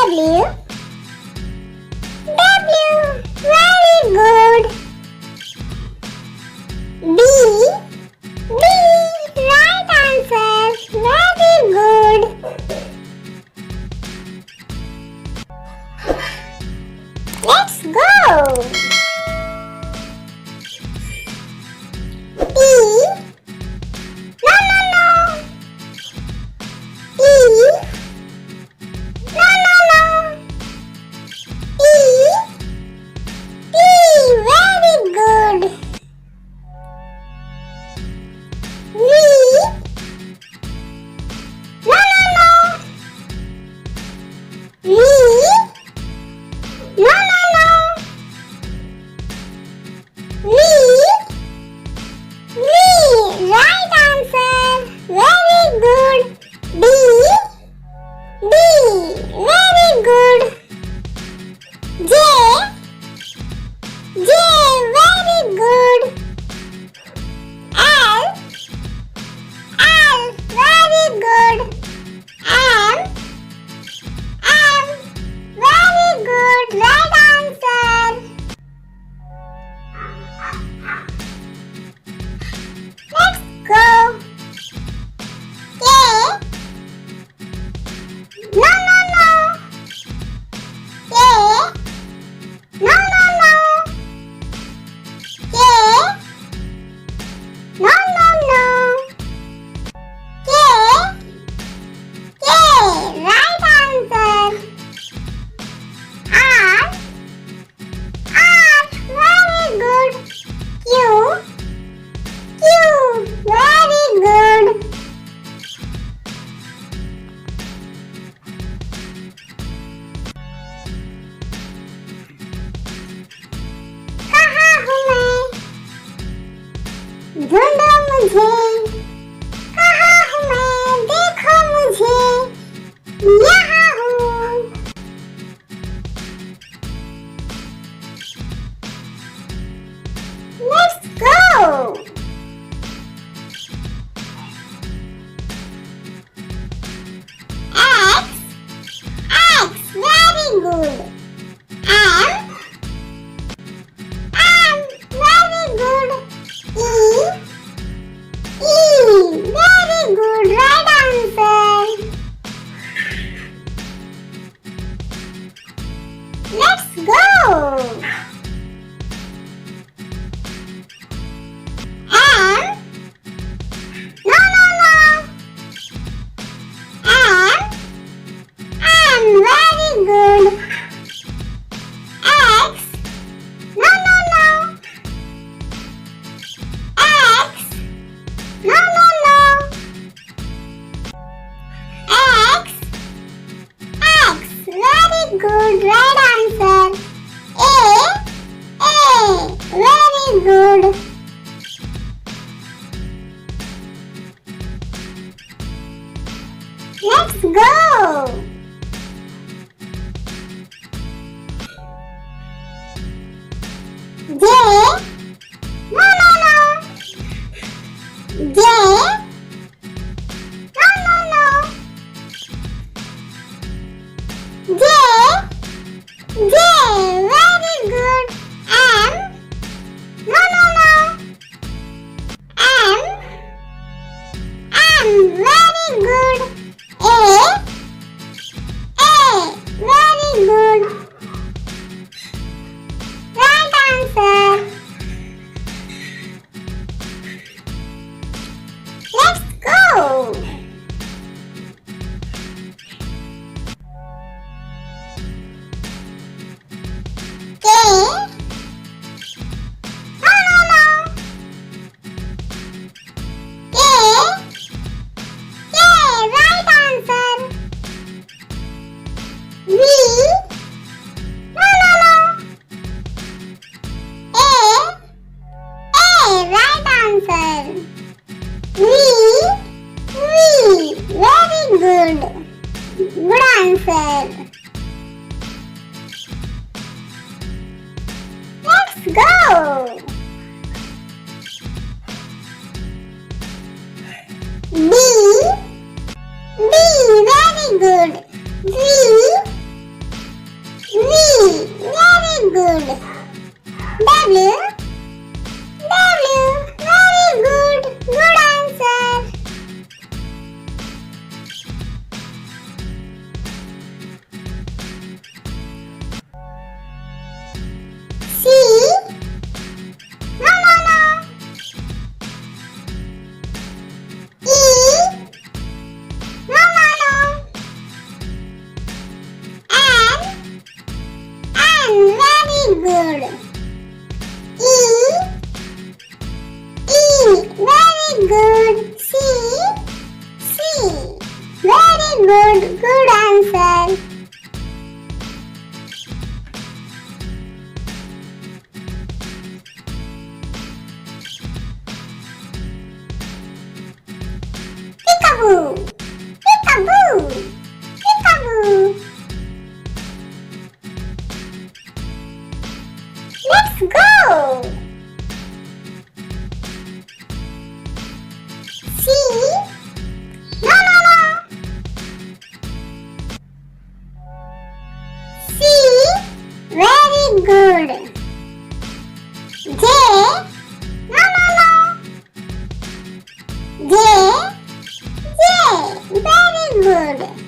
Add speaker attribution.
Speaker 1: W. W. Very good. B. B. Right answer. Very good. Let's go. E. No, no, no. E. No, no, no. E. E. Very good. V. No, no, no. V. No, no, no. V. V. Right answer. Very good. D. D. Very good. J. J. Very good. L. L. Very good. M. M. Very good. Right answer. Let's go. K. No, no, no. K. No, no, no. K. No, no, no. K. K. Right answer. R. R. Very good. Q. Q. Very good. कहाँ हूँ मैं? ढूंढो मुझे. कहाँ हूँ मैं? देखो मुझे. यहाँ हूँ. Let's go. X. X. Very good. M. M. Very good. E. E. Very good. Right answer. Let's go. M. No, no, no. M. M. Very good. X. No, no, no. X. No, no, no. X. X. Very good. Right answer. A. A. Very good. Let's go. J. No, no, no. J. No, no, no. J. J. Very good. M. No, no, no. M. M. Very good. A. A. Very good. Right answer. Let's go. K. No, no, no. K. K. Right answer. V. No, no, no. A. A. Right answer. V. V. Very good. Good answer. Let's go. B. B. Very good. V. good. W. W. Very good. Good answer. C. No, no, no. E. No, no, no. N. Very good. E. E. Very good. C. C. Very good. Good answer. Peekaboo. Peekaboo. Peekaboo. Let's go. C. No, no, no. C. Very good. J. No, no, no. J. J. Very good.